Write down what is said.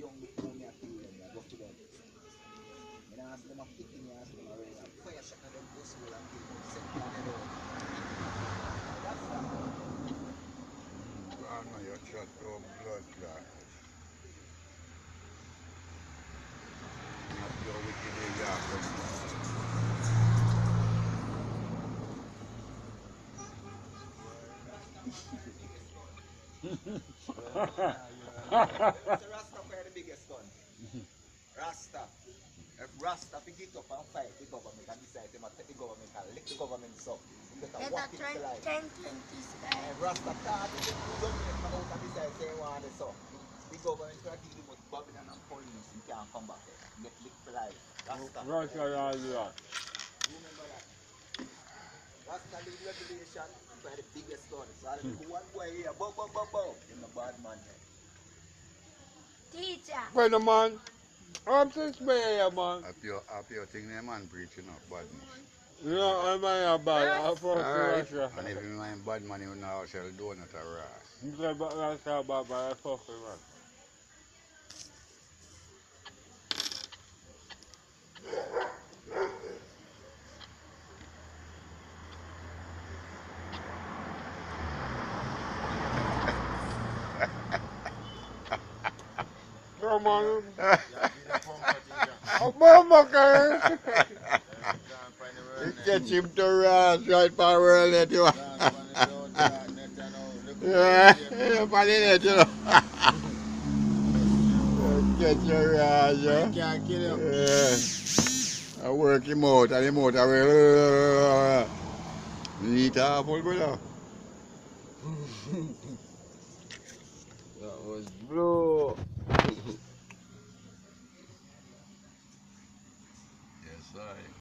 young people me kill them, I go to them. And I ask them a kicking, I ask them a rain, and fire shot at them pussy hole and kill them, set them on the road. That's that. I know you shot your blood clot. Not your wicked So Rasta fire the biggest gun. Rasta. If Rasta pick it up and fight the government and decide to take the government and lick the government so you better walk it to life. 10-20 If Rasta start to the government come out and decide say want this so the government can deal with Babylon and police you can't come back there. Get licked for life. Rasta. Remember that. Rasta league regulation for the biggest gun. So I'll do one boy here, bow, bow, bow, bow. In the bad man head. Teacher. Bueno, man. I'm just bad, man. Up your thing there, man, preaching up badness. You know, I'm not bad. I'm from Alright. Russia. And if you mind bad man, you know shall do not a ras. You say, but that's how bad, but I'm fucking man. Come on. Oh, mama, girl. Get him to ras right for world net you. Yeah, for the net you know. Get your ras, yeah. Can't kill him. Yeah. I work him out and him out away. Neat apple, brother. That was blue.